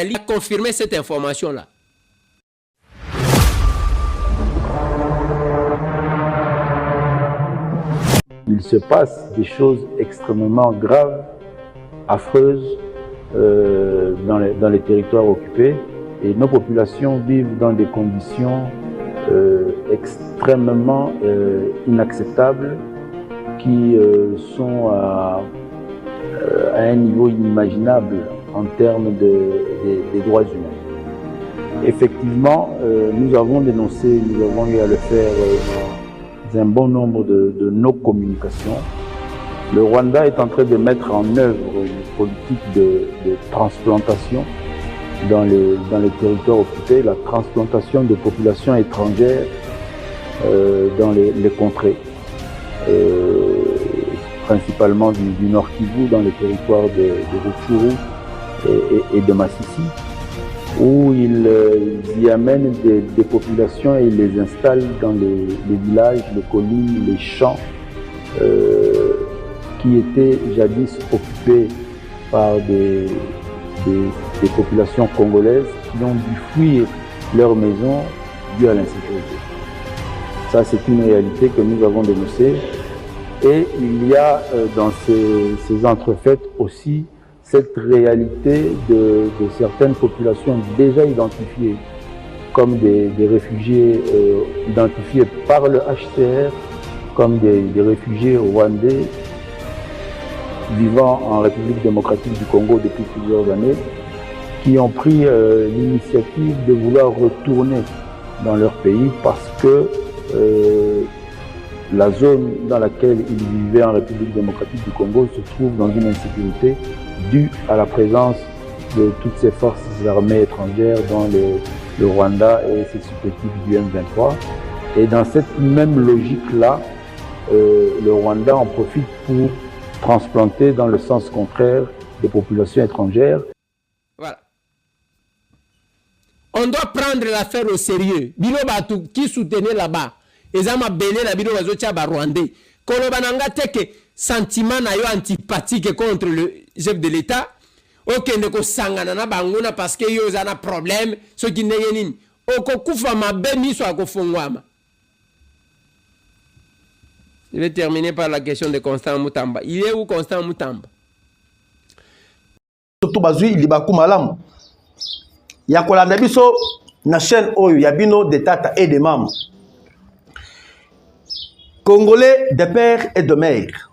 Il a confirmé cette information-là. Il se passe des choses extrêmement graves, affreuses dans les territoires occupés et nos populations vivent dans des conditions extrêmement inacceptables qui sont à un niveau inimaginable en termes des droits humains. Effectivement, nous avons dénoncé, nous avons eu à le faire dans un bon nombre de nos communications. Le Rwanda est en train de mettre en œuvre une politique de transplantation dans les territoires occupés, la transplantation de populations étrangères dans les contrées, principalement du Nord Kivu, dans les territoires de Rutshuru et de Masisi, où ils y amènent des populations et ils les installent dans les villages, les collines, les champs qui étaient jadis occupés par des populations congolaises qui ont dû fuir leur maison dû à l'insécurité. Ça, c'est une réalité que nous avons dénoncée. Et il y a dans ces entrefaites aussi cette réalité de certaines populations déjà identifiées comme des réfugiés identifiés par le HCR comme des réfugiés rwandais vivant en République démocratique du Congo depuis plusieurs années, qui ont pris l'initiative de vouloir retourner dans leur pays parce que la zone dans laquelle ils vivaient en République démocratique du Congo se trouve dans une insécurité due à la présence de toutes ces forces armées étrangères dans le Rwanda et ses supplétifs du M23. Et dans cette même logique-là, le Rwanda en profite pour transplanter dans le sens contraire des populations étrangères. Voilà. On doit prendre l'affaire au sérieux. Bino Batu qui soutenait là-bas. Et ça m'a belé la bino bazotia ba Rwandais. Kolobananga teke sentiment na yo antipathique contre le chef de l'État. Ok, ne ko sangana na banguna parce que yo zana problème. Ce qui n'est nini. Oko kufa mabe miso akofungwama. Je vais terminer par la question de Constant Moutamba. Il est où Constant Moutamba? Surtout bazui il baku malam. Ya kolanda biso na chaîne oyo ya bino de tata et de maman. Congolais de père et de mère.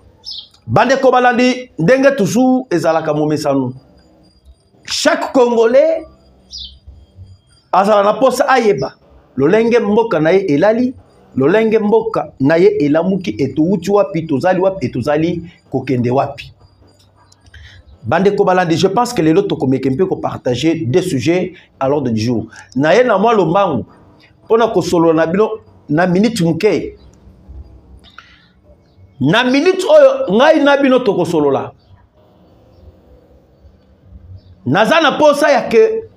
Bande kobalandi ndenge toujours ezalaka momesanu. Chaque Congolais azala na posa ayeba. Lolenge mboka na ye elali. Lolenge mboka na ye elamuki etouti wapi tozali wapi etozali kokende wapi. Bande kobalandi, je pense que les autres komekempe ko partager des sujets à l'ordre du jour. Na ye na moi lo mbangu pona ko solo na bino na minute muke. Na minute oyo ngai na bino to ko solo la. Naza na posa ya ke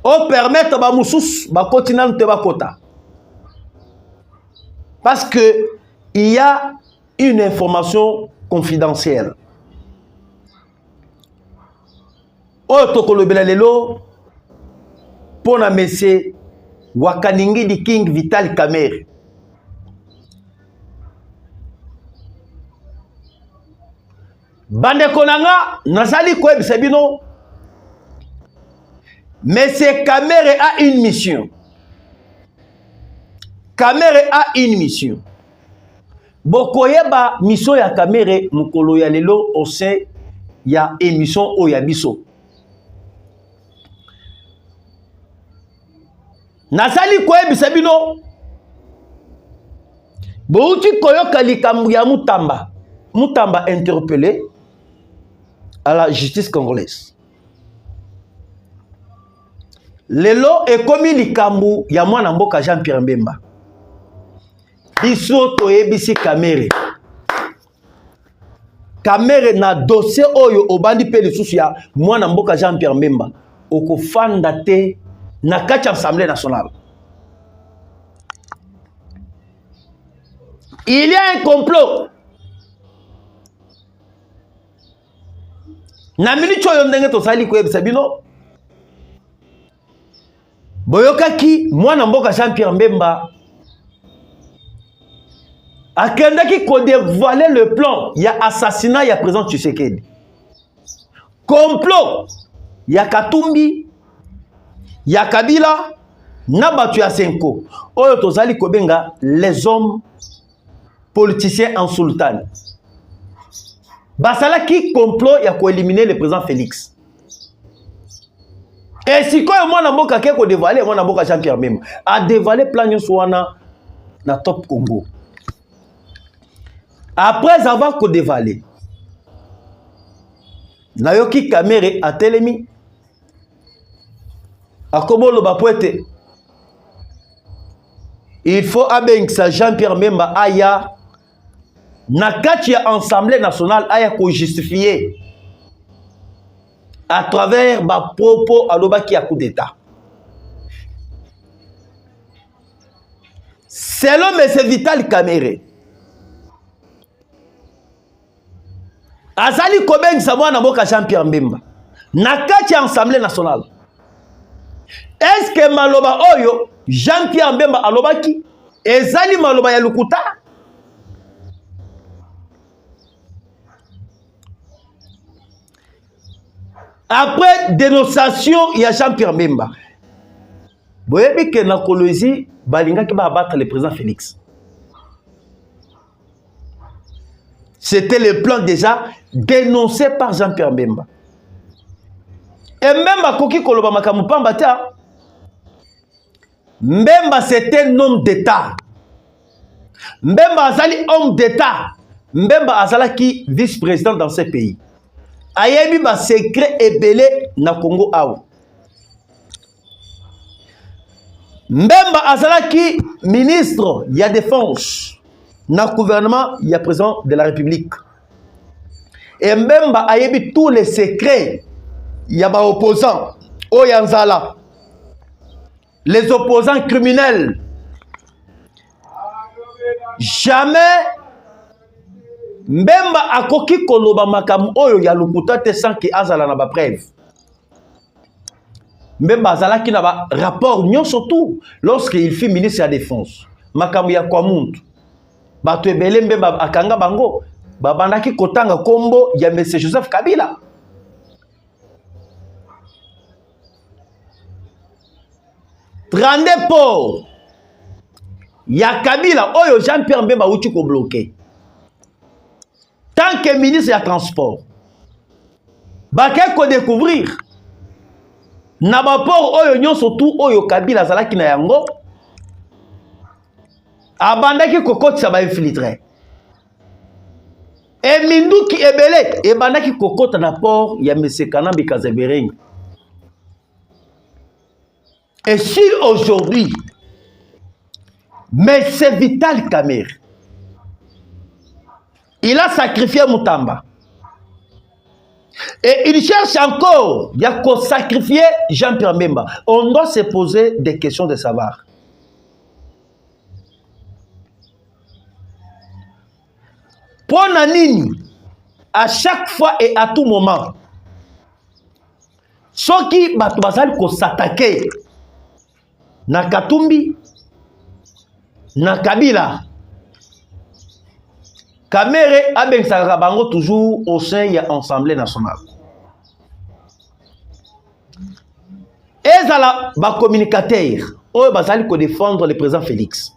o permettre ba mususu ba continent te ba kota. Parce que il y a une information confidentielle. Oyo tokolobela lelo pona messe Wakaningi di King Vital Kamerhe. Bande konanga nazali koyebisa bino Monsieur Kamerhe a une mission. Kamerhe a une mission. Bokoyeba mission ya Kamerhe mukolo ya lelo au sein ya émission Oyabiso. Nazali koyebisa bino bouti koyoka likambu ya Moutamba. Moutamba interpellé à la justice congolaise. Lelo ekomi likambu ya mwana mboka Jean-Pierre Mbemba. Biso toyebisi Kamerhe. Kamerhe na dossier oyo obandi pe lisusu ya mwana mboka Jean-Pierre Mbemba okofanda te na kati Assemblée nationale. Il y a un complot. Na minute oyo ndenge tozali koyebisa bino boyokaki mwana mboka Jean-Pierre Mbemba akendaki ko dévoiler le plan ya assassinat ya président Tshisekedi. Complot ya Katumbi, ya Kabila, na batu ya Senko. Oyo tozali kobenga les hommes politiciens en sultan. Basalaki complot ya ko éliminer le président Félix. Et si quoi mwana mboka ke ko dévoiler mwana mboka Jean-Pierre Mbemba a dévoilé plan nyonso wana na Top Congo. Après avoir ko dévoilé, Nayoki Kamere a telemi akomolo bapoete. Il faut abengisa Jean-Pierre Mbemba aya na kati ya Assemblée nationale aya ko justifier à travers ba propos alobaki ya coup d'état. Selon M. Vital Kamere, azali kobengisa mwana mboka Jean-Pierre Mbemba na kati ya Assemblée nationale. Est-ce que maloba oyo Jean-Pierre Mbemba alobaki ezali maloba ya lukuta? Après dénonciation ya Jean-Pierre Mbemba, boyebi ke na Kolwezi balingaki ba abattre le président Félix. C'était le plan déjà dénoncé par Jean-Pierre Mbemba. Et même à Koki Koloba Makamupamba tia, Mbemba c'était un homme d'État. Mbemba azali homme d'État. Mbemba azala qui vice-président dans ce pays. Ayebi ba secret ebele na Congo awa. Mbemba azala qui ministre ya défense. Dans le gouvernement, il y a président de la République. Et même a yebi tous les secrets. Il y a des opposants. Oyanzala. Les opposants criminels. Jamais Mbemba akoki koloba makamu oyo ya lukuta te sans que azala na ba preuve. Mbemba azala ki na ba rapport nyon surtout lorsqu'il fut ministre de la Défense. Makamu ya kwa muntu. Bato ebele Mbemba akanga bango babandaki kotanga kombo ya M. Joseph Kabila. Trande port ya Kabila oyo Jean-Pierre Mbemba uti ko bloqué. Tant que ministre ya transport bake ko découvrir na ba port oyo nyonso tout oyo Kabila zalaki na yango abandaki kokotisa ba infiltré. Et minduki ebele ebandaki kokota na port ya M. Kanambi Kazebering. Et si aujourd'hui M. Vital Kamere il a sacrifié Moutamba et il cherche encore à sacrifier Jean-Pierre Mbemba, on doit se poser des questions de savoir. Pour Nanini, à chaque fois et à tout moment, ceux qui vont s'attaquer na Katumbi, na Kabila, Kamere abengsaka bango toujours au sein de l'Assemblée nationale. Ezala ba communicateur, oyo bazali ko défendre le président Félix.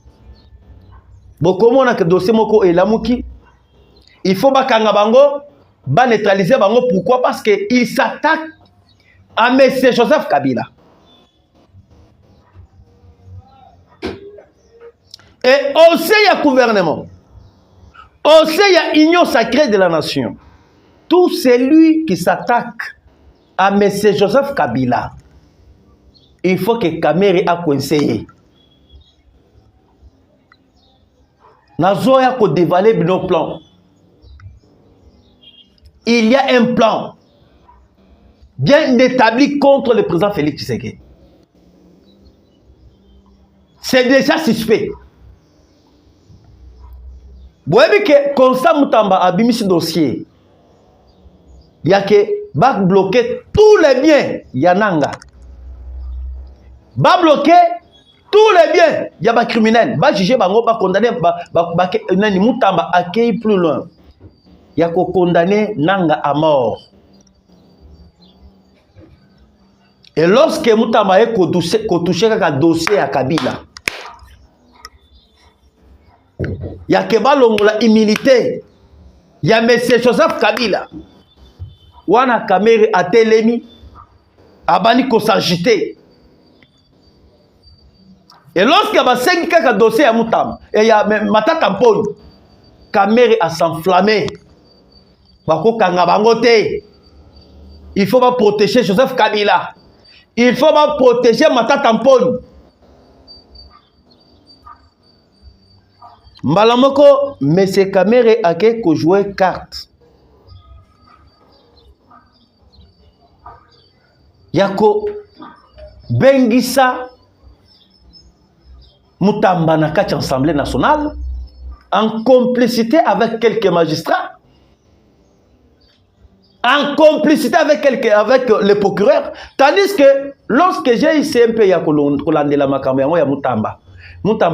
Bokomo na ke dossier moko elamuki, il faut bakanga bango, ba neutraliser bango. Pourquoi? Parce que il s'attaque à M. Joseph Kabila. Et au sein du gouvernement, au sein de l'union sacrée de la nation, tout celui qui s'attaque à M. Joseph Kabila, il faut que Kamere a conseillé. Nazoya ko dévaler nos plans. Il y a un plan bien établi contre le président Félix Tshisekedi. C'est déjà suspect. Vous voyez que Constant Moutamba a mis ce dossier. Il y a que bloquer tous les biens Yananga. va bloquer tous les biens. Il y a des criminels. Va juger, va condamner, nani Mutamba accueilli plus loin. Il y a condamné Nanga à mort. Et lorsque Mutamba a touché un dossier à Kabila, il y a la humilité. Il y a M. Joseph Kabila. Wana Kamere a Telemi, Abani ko s'agiter. Et lorsqu'il y a 5 dossiers à Mutamba, et il y a Matata Mponi, Kamere a s'enflammé. Il faut pas protéger Joseph Kabila. Il faut pas protéger Matata Mponi. Mbalamoko, M. Kamere a joué carte. Yako Bengisa Mutamba na kati Assemblée nationale en complicité avec quelques magistrats, en complicité avec les procureurs, tandis que lorsque j'ai ici un peu ya kolandela makambo ya Mutamba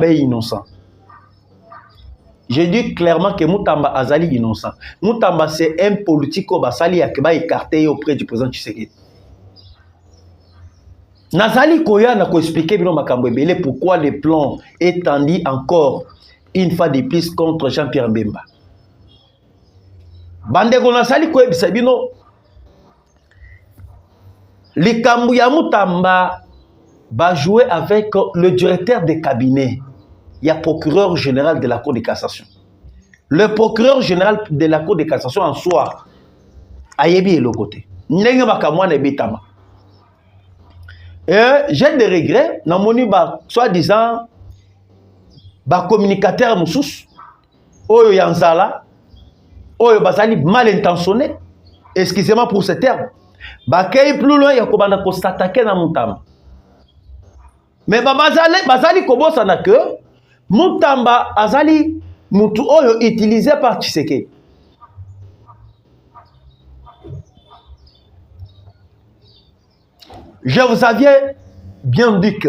est innocent. Je dis clairement que Mutamba azali innocent. Mutamba c'est un politique qui basali ya keba écarté auprès du président Tshisekedi. Nazali Koya n'a qu'à expliquer pourquoi le plan est tendu encore une fois de plus contre Jean-Pierre Bemba. Bandeko Nazali Koya Bisabino, le Kambouya Mutamba va jouer avec le directeur de cabinet. Il y a le procureur général de la Cour de cassation. Le procureur général de la Cour de cassation en soi, Ayebi est le côté. N'engue Makamouane et Bitama. J'ai des regrets, soi-disant, communicateur Moussous, Oyo Yanzala, Oyo Basali mal intentionné, excusez-moi pour ce terme, Bakay plus loin, il y a comment on s'attaquer dans Mutamba. Mais Basali Kobo sana que Mutamba Azali Mutu Oyo utilisé par Tshisekedi. Je vous avais bien dit que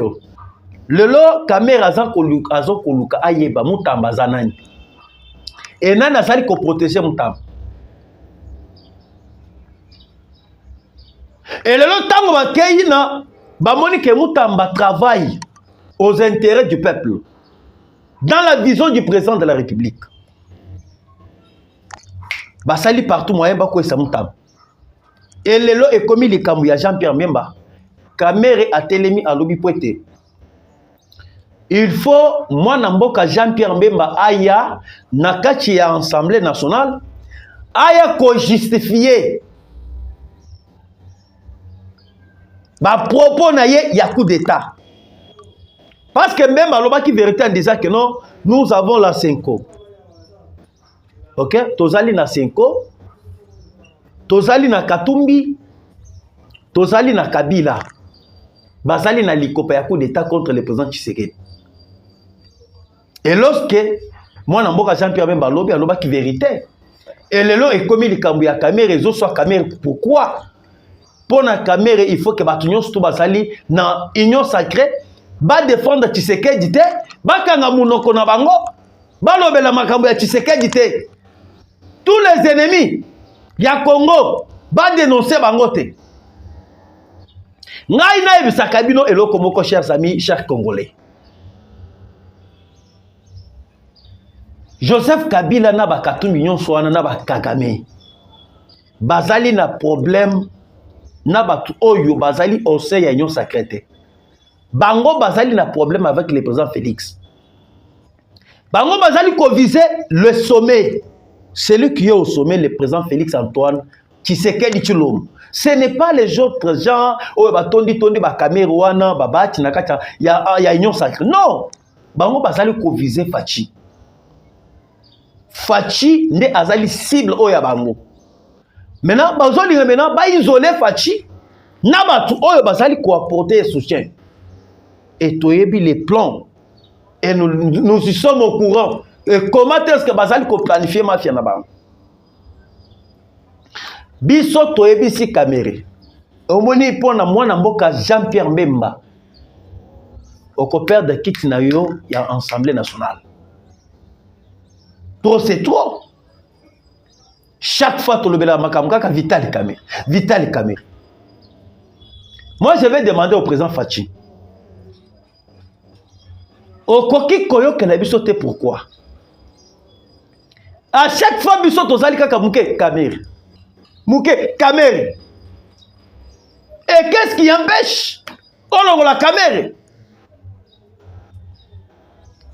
le lot caméra azo koluka ayeba Mutamba zanani. Et nana sali ko protéger Mutamba. Et le lot tango bakeyi na bamoni que Mutamba travaille aux intérêts du peuple dans la vision du président de la République. Basali partout moyen bako esa Mutamba. Et le lot est commis les Kambouya Jean-Pierre Bemba. Kamere a Telemi à Lobi Poete. Il faut, moi, Namboka Jean-Pierre Mbemba Aya, Nakachi ya Assemblée nationale, Aya ko justifier. Ba propos na ye, ya coup d'état. Parce que Mbemba Loba qui vérité en disant que non, nous avons la 5. Ok? Tozali na 5. Tozali na Katumbi. Tozali na Kabila. Basali na likopa ya coup d'état contre le président Tshisekedi. Et lorsque moi Namboka Jean-Pierre Bemba lobi aloba qui vérité. Et le lot est commis les Kambouya caméra réseau soit caméra. Pourquoi? Pour la caméra il faut que batunyo sto basali na union sacrée ba défendre Tshisekedi te, ba kanga munoko na bango, ba lobela makambo ya Tshisekedi te. Tous les ennemis ya Congo ba dénoncer bango te. Ngai na ebisa kabino eloko moko chers amis, chers Congolais. Joseph Kabila na ba Katumbi nyonso wana na ba Kagame. Bazali na problème na batu oyo bazali au sein ya union sacrée. Bango bazali na problème avec le président Félix. Bango bazali ko viser le sommet. Celui qui est au sommet, le président Félix Antoine Tshisekedi Tshilombo. Ce n'est pas les autres gens, oh, tondi ba Camerouna, babati nakata, ya union sacrée. Non, bango bazali ko viser Fachi. Fachi ne azali cible oya bango. Maintenant, maintenant, ba isoler Fachi, na batu oyo bazali ko apporter soutien. Et toyebi les plans. Et nous y sommes au courant. Et comment est-ce que bazali ko planifier mafia na bango? Biso toyebi si kamere. Omoni pona mwana mboka Jean-Pierre Bemba. au perdre kit na yo ya Assemblée nationale. Trop c'est trop. Chaque fois tu le bela makamka Vital Kamerhe. Vital Kamerhe. Moi je vais demander au président Fachi. Au koki koyo que na biso te pourquoi? À chaque fois biso tozali kaka Muke Kamerhe. Muke Kamerhe. Et qu'est-ce qui empêche on la Kamerhe?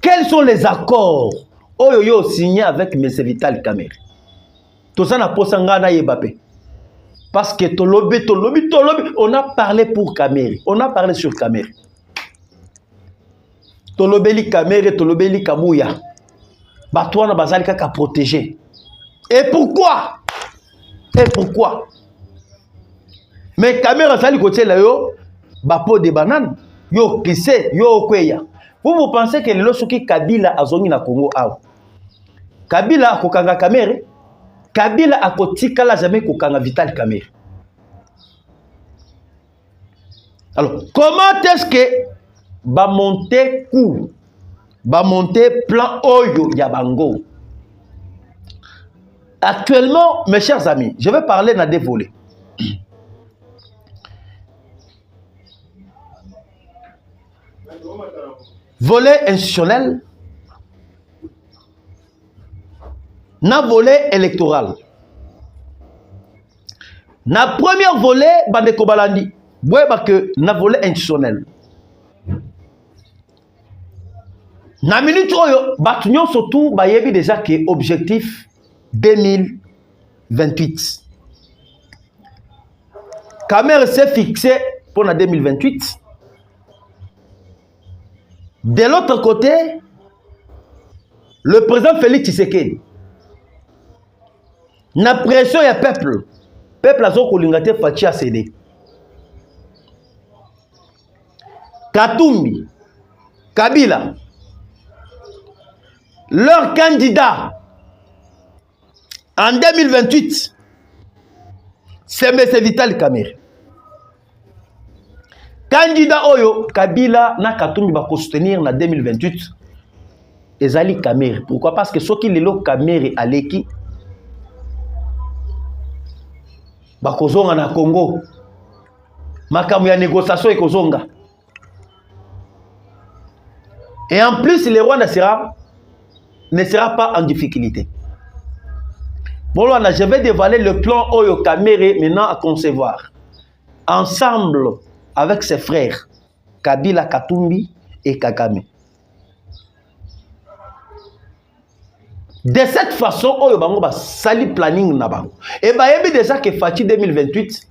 Quels sont les accords Oyo signé avec M. Vital Kamerhe? Tout ça n'a pas sangana yebapé. Parce que tolobi, on a parlé pour Kamerhe. On a parlé sur Kamerhe. Tolobeli Kamerhe, tolobeli Kabouya. Batouana bazali kaka protégé. Et pourquoi? Et pourquoi? Mais Kamerhe sali côté là yo, bapo de banane, yo kissé, yo kweya. Vous pensez que le soki Kabila azongi na Congo aw? Kabila akokanga Kamerhe, Kabila akotikala jamais kokanga Vital Kamerhe. Alors, comment est-ce que ba monter coup, ba monter plan Oyo Yabango? Actuellement, mes chers amis, je vais parler dans des volets. Volet institutionnel, na volet électoral. Na premier volet, bande kobalandi, que na volet institutionnel. Na minute oyo, batunyon surtout, bayebi déjà que objectif 2028. Kamerhe s'est fixé pour la 2028. De l'autre côté, le président Félix Tshisekedi n'a pression ya peuple. Peuple a zo kolingate Fachi a cédé. Katumbi, Kabila, leur candidat en 2028, c'est M. Vital Kamerhe. Candidat Oyo, Kabila na Katumbi va soutenir en 2028 ezali Kamerhe. Pourquoi? Parce que ceux qui lelo Kamerhe aleki bakozonga na Congo. Makamu ya négociation ekozonga. Et en plus, le roi ne sera pas en difficulté. Bon, là, je vais dévoiler le plan Oyo Kamerhe maintenant à concevoir. Ensemble avec ses frères, Kabila, Katumbi et Kagame. De cette façon, Oyo Bango va sali planning na bango. Et bah, il y a déjà que Fachi 2028,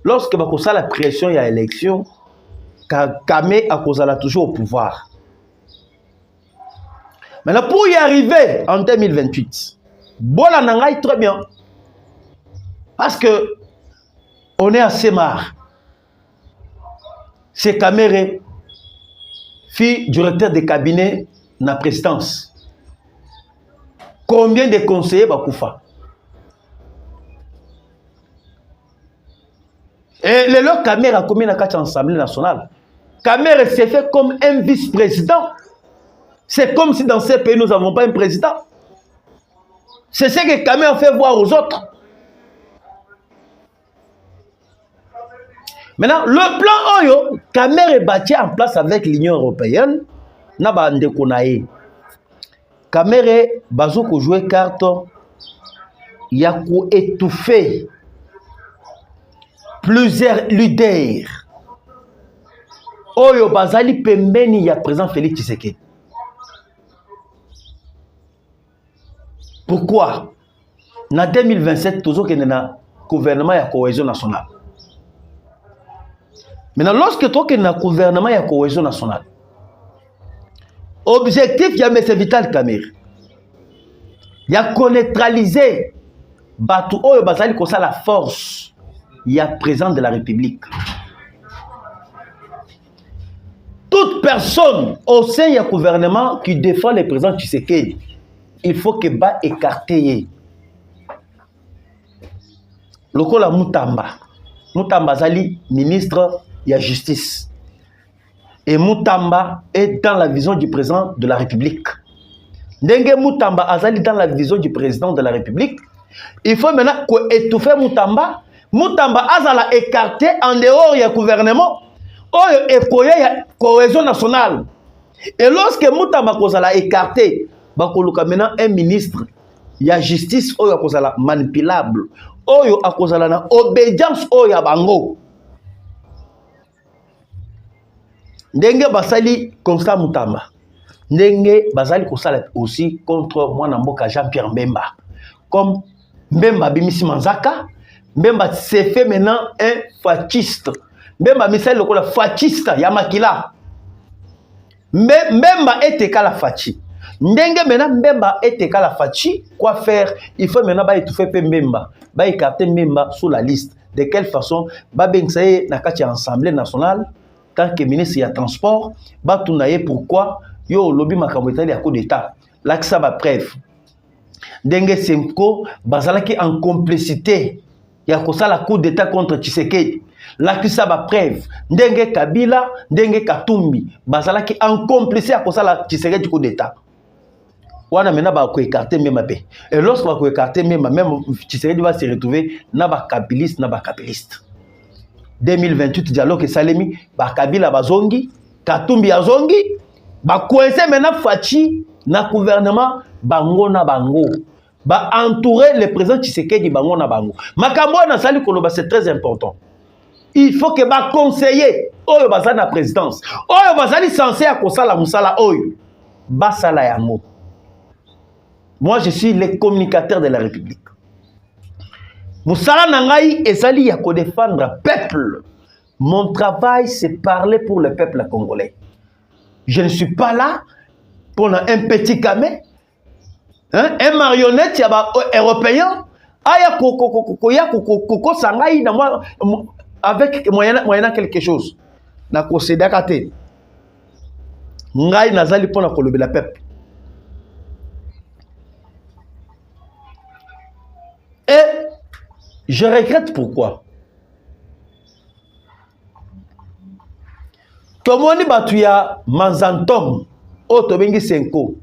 lorsque va causer la pression et l'élection, Kagame a causé toujours au pouvoir. Maintenant, pour y arriver en 2028, Bola Nangaï très bien. Parce que on est assez marre. C'est Kamerhe, fille du directeur de cabinet dans la présidence. Combien de conseillers Bakoufa? Et le lot Kamerhe a commis dans l'Assemblée nationale. Kamerhe s'est fait comme un vice-président. C'est comme si dans ces pays nous n'avons pas un président. C'est ce que Kamerhe fait voir aux autres. Maintenant, le plan Oyo, Kamerhe est bâti en place avec l'Union européenne. Naba Ndekonae. Kamerhe bazoko jouer carte. Yaku étouffé plusieurs leaders. Oyo bazali pembeni ya président Félix Tshisekedi. Pourquoi? En 2027, toujours qu'il y a un gouvernement de cohésion nationale. Maintenant, lorsque tu as un gouvernement de cohésion nationale, objectif, il y a M. Vital Kamerhe. Il y a neutraliser Batu Oyo Bazali comme ça la force. Il y a président de la République. Toute personne au sein du gouvernement qui défend le président Tshisekedi, il faut que ba écarté. Lokola Mutamba. Mutamba Zali, ministre de la justice. et Moutamba est dans la vision du président de la République. Ndenge Moutamba azali dans la vision du président de la République, il faut maintenant étouffer Moutamba. Moutamba azala écarté en dehors du gouvernement, et la cohésion nationale. Et lorsque Moutamba kozala écarté, bakoluka maintenant un ministre, il y a justice oyo kozala manipulable, oyo akozala na obédience oyo bango. Ndenge basali Constant Moutamba, ndenge basali kosala aussi contre mwana mboka Jean-Pierre Mbemba. Comme Mbemba bimisi manzaka, Mbemba s'est fait maintenant un fasciste. Mbemba misali lokola fasciste ya makila. Mbemba était qu'à la fachi. Ndenge maintenant Mbemba était qu'à la fachi. Quoi faire? Il faut maintenant étouffer Mbemba, écarter Mbemba sous la liste. De quelle façon? Bengsaye na kati Assemblée nationale, tant que ministre ya transport, tunaye pourquoi yo lobby makambo etali ya coup d'état. Là que ça va bref. Ndenge Senko bazalaki en complicité. Ya kosala coup d'état contre Tshisekedi. Là que ça va bref. Ndenge Kabila, ndenge Katumbi bazalaki en complicité ya kosala Tshisekedi coup d'état. Wana mena ba ko écarter même pe. Et lorsque va ko écarter même Tshisekedi va se retrouver na ba kabiliste na ba kabiliste. 2028 dialogue Salemi ba Kabila bazongi, Katumbi azongi, ba coincé maintenant Fachi na gouvernement bango na bango. Ba entourer le président Tshisekedi bango na bango. Makambo na sali koloba c'est très important. Il faut que ba conseiller oyo bazali na présidence. Oyo bazali censé à kosala musala oyo. Ba sala yango. Moi je suis le communicateur de la République. Musala nangai ezali ya ko défendre peuple. Mon travail c'est parler pour le peuple congolais. Je ne suis pas là pour un petit camé. Hein? Un marionnette européen aya koko sangai na moi avec moyennant quelque chose na procéder kate ngai nazali pona kolobela peuple et je regrette pourquoi tomoni batu ya Manzantom otobengi Senko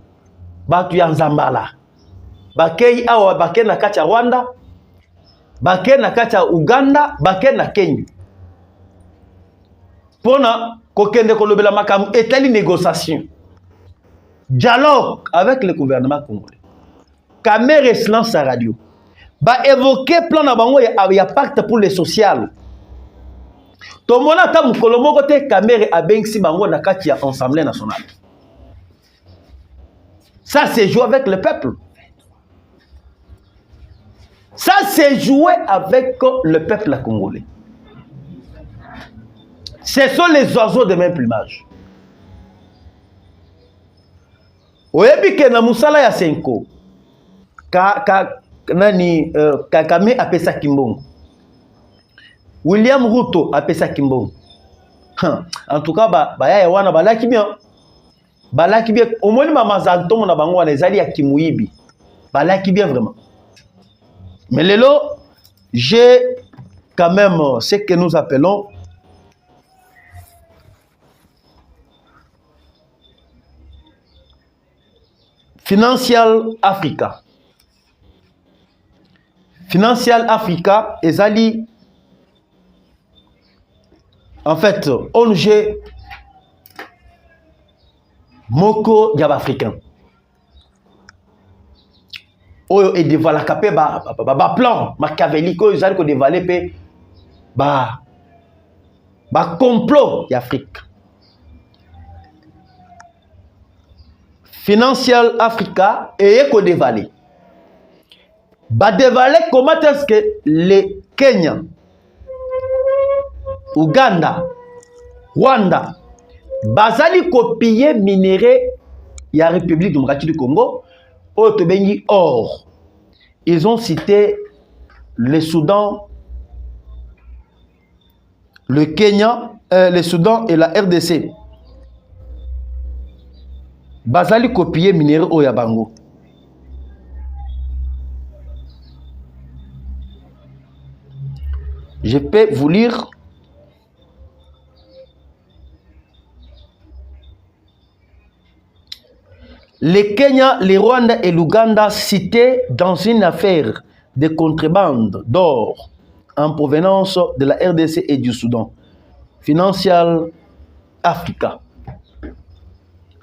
batu ya Nzambala bakei awa bake na kati ya Rwanda, bake na kati ya Uganda, bake na Kenya. Pona kokende kolobela makambo etali négociation. Dialogue avec le gouvernement congolais. Caméra silence à radio. Ba évoquer plan na bango ya pacte pour le social. Tomona ta mukolo moko te caméra abengsi bango na kati ya Assemblée nationale. Ça c'est jouer avec le peuple. Ça, c'est jouer avec le peuple congolais. Ce sont les oiseaux de même plumage. Oyebi ke na musala ya Senko, Kagame apesa kimbongo. William Ruto apesa kimbongo. En tout cas, baya wana balaki bien. Balaki bien. Omoni Manzantom na bango wana ezali ya kimuibi. Balaki bien vraiment. Mais lelo, j'ai quand même ce que nous appelons Financial Africa. Financial Africa, ezali en fait, ONG moko diaba africain. Oyo et dévala kapé ba plan machiavélique oyo zali ko dévaler pe ba complot d'Afrique. Financial Africa et ko dévaler. Ba dévaler comment est-ce que les Kenya, Uganda, Rwanda bazali copier minerai ya République démocratique du Congo. Or, ils ont cité le Soudan, le Kenya, le Soudan et la RDC. Bazali copier minéraux au Yabango. Je peux vous lire le Kenya, le Rwanda et l'Ouganda cités dans une affaire de contrebande d'or en provenance de la RDC et du Soudan. Financial Africa.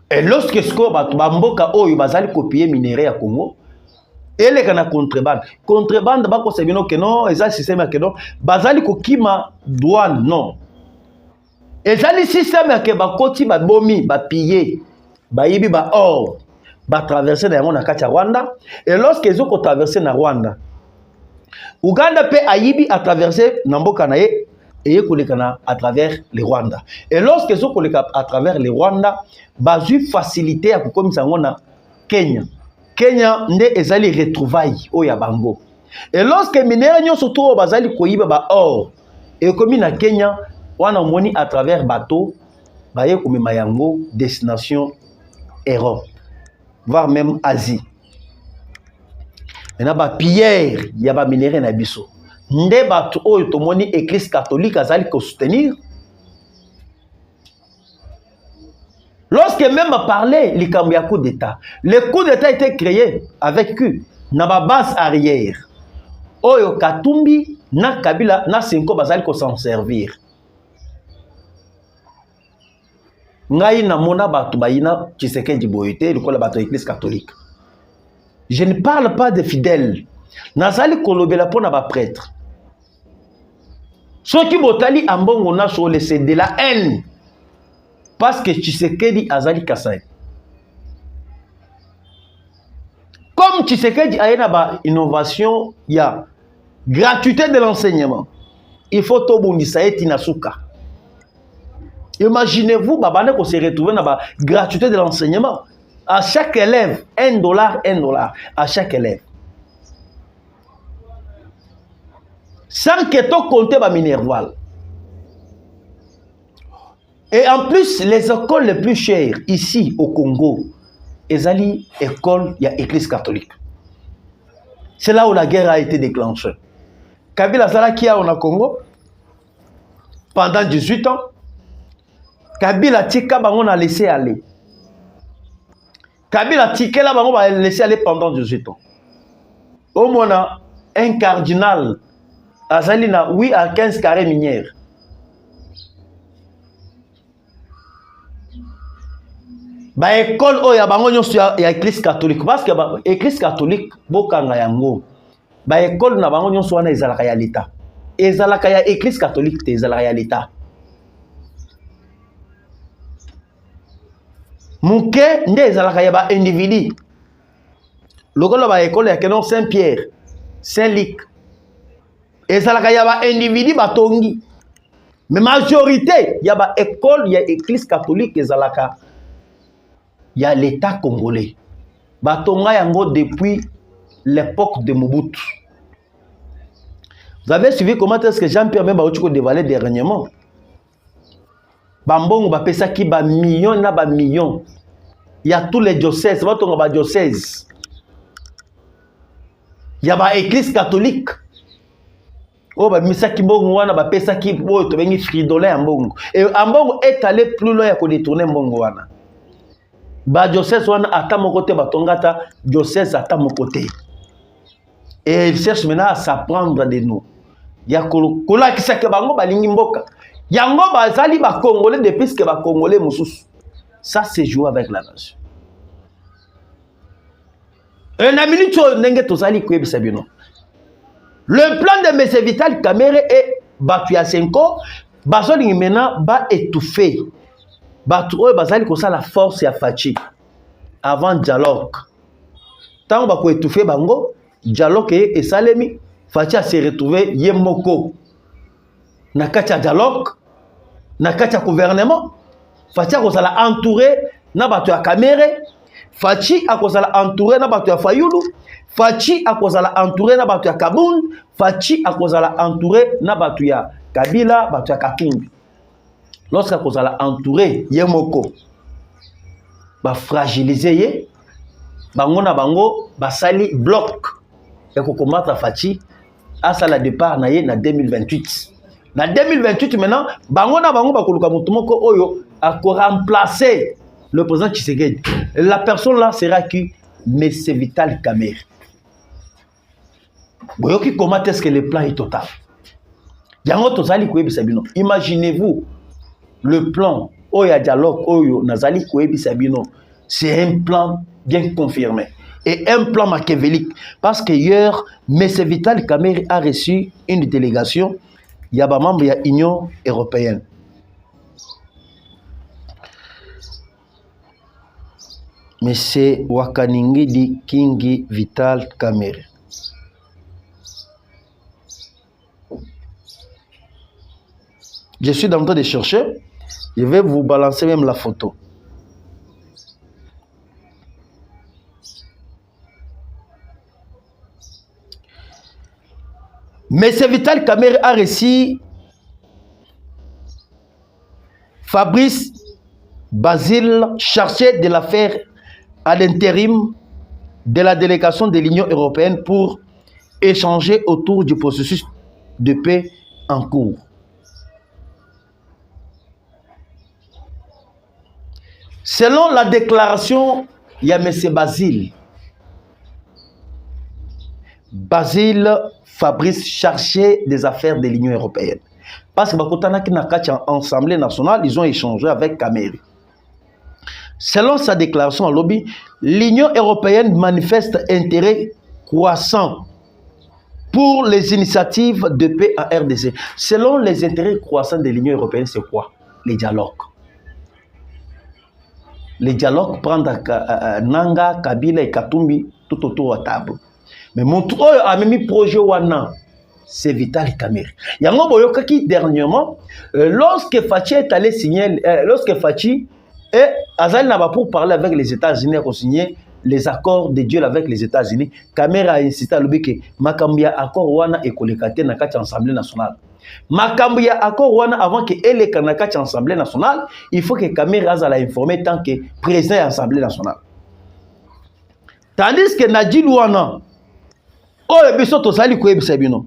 Et lorsque ce qu'on bamboka oyo bazali copier minerai à Congo, et les gana contrebande. Contrebande bako sebino que non, ezali système que non, bazali ko kima douane non. Ezali système que bakoti ba bomi, ba piller, ba yibi ba or, ba traverser na na kati ya Rwanda, et lorsque ils ont traversé na Rwanda, Ouganda pe ayibi a traversé na mboka na ye et kolekana à travers les Rwanda. Et lorsque ils ont koleka à travers les Rwanda, bazu facilité à kokomisa ngona Kenya. Kenya nde ezali retrouvailles oya bango. Et lorsque minera nyo surtout bazali koyiba ba or et comme na Kenya wana moni à travers bateau baye komema yango destination Europe voire même Asie. Maintenant ba pierre ya ba minera na biso. Nde bato oyo to moni église catholique azali ko soutenir. Lorsque même a parlé le coup d'État, le coup d'État a été créé avec na ba base arrière. Oyo Katumbi na Kabila na Senko bazali ko s'en servir. Ngai na mona batu bayina Tshisekedi boyete likola bato église catholique. Je ne parle pas de fidèles. Nazali kolobela pona ba prêtre. Ceux qui botali ambongo na so laisser de la haine. Parce que Tshisekedi azali Kasai. Comme Tshisekedi a une innovation, il y a gratuité de l'enseignement. Il faut tout bundisa etinasuka. Imaginez-vous, babane qu'on se retrouve dans la gratuité de l'enseignement. À chaque élève, $1. À chaque élève. Sans que tu comptes ba minerval. Et en plus, les écoles les plus chères ici au Congo, ezali école, il y a église catholique. C'est là où la guerre a été déclenchée. Kabila Zala qui a au Congo pendant 18 ans. Kabila Tika Bangon a laissé aller. Kabila Tika Bangon a laissé aller pendant 18 ans. Au moins, un cardinal Azalina, oui, à 15 carrés minières. Ba école oya bango nyonso ya église catholique parce que ba église catholique bokanga yango ba école na bango nyonso wana ezalaka ya l'état ezalaka ya église catholique te ezalaka ya l'état muke nde ezalaka ya ba individu lokolo ba école ya Kenon Saint-Pierre Saint-Luc ezalaka ya ba individu batongi mais majorité ya ba école ya église catholique ezalaka il y a l'État congolais. Batonga yango depuis l'époque de Mobutu. Vous avez suivi comment est-ce que Jean-Pierre Bemba a dévoilé dernièrement. Bambongo ba pesa ki ba millions na ba millions. Il y a tous les diocèses, batonga ba diocèses. Il y a ba église catholique. Oh ba misa ki mbongo wana ba pesa ki bo to bengi fridolin ambongo. Et ambongo est allé plus loin pour détourner mbongo wana. Ba diocèse wana ata mon côté batongata diocèse ata mon côté et il cherche maintenant à s'apprendre de nous ya kola kisaka bango balingi mboka yango bazali ba congolais depuis que ba congolais mususu ça c'est jouer avec la nation et na minute ndenge tozali kwebisa bino le plan de M. Vital Kamerhe et Batuya Senko bazolingi maintenant ba étouffer Batou bazali ko ça la force ya Fachi avant dialogue. Tant ba ko étouffer bango, dialogue et salemi, Fachi a se retrouvé yemoko. Na katia dialogue, na katia gouvernement, Fachi a ko ça la entouré na batu ya Kamerhe, Fachi a ko ça la entouré na batu ya Fayulu, Fachi a ko ça la entouré na batu ya Kaboun, Fachi a ko ça la entouré na batu ya Kabila, batu ya Katumbi. Lorsque vous allez entourer Yemoko, ba fragiliser ye, bango na bango, ba sali bloc, et ko combattre Fachi, à ça la départ na ye na 2028. Na 2028 maintenant, bango na bango ba koluka mutumoko oyo a ko remplacer le président Tshisekedi. La personne là sera qui? Mais c'est Vital Kamerhe. Comment est-ce que le plan est total? Imaginez-vous le plan, Oya dialogue, Oyo, Nazali Kouebi Sabino. C'est un plan bien confirmé. Et un plan machiavélique. Parce que hier, M. Vital Kamerhe a reçu une délégation. Il y a des membres de l'Union européenne. M. Wakaningi Kingi Vital Kamerhe. Je suis en train de chercher. Je vais vous balancer même la photo. Mais ce Vital Kamerhe a reçu Fabrice Basile, chargé de l'affaire à l'intérim de la délégation de l'Union européenne pour échanger autour du processus de paix en cours. Selon la déclaration, il y a M. Basile Fabrice, chargé des affaires de l'Union européenne. Parce que l'Assemblée nationale, ils ont échangé avec Kamerhe. Selon sa déclaration à lobby, l'Union européenne manifeste intérêt croissant pour les initiatives de paix en RDC. Selon les intérêts croissants de l'Union européenne, c'est quoi? Les dialogues. Les dialogues prennent Nanga, Kabila et Katumbi tout autour de la table. Mais mon tour a mis projet Wana, c'est Vital Kamerhe. Il y a un boyoka qui dernièrement, lorsque Fachi est allé signer, lorsque Fachi et Azal n'a pas pour parler avec les États-Unis pour signer les accords de Dieu avec les États-Unis, Kamerhe a insisté à l'obé que Makambia accord Wana et Kolekate n'a qu'à l'Assemblée nationale. Makambia accord Wana avant que elle ait qu'à l'Assemblée nationale, il faut que Kamerhe a informé tant que président de l'Assemblée nationale. Tandis que Nadji Wana, oh, le biso to sali ko ebisa bino.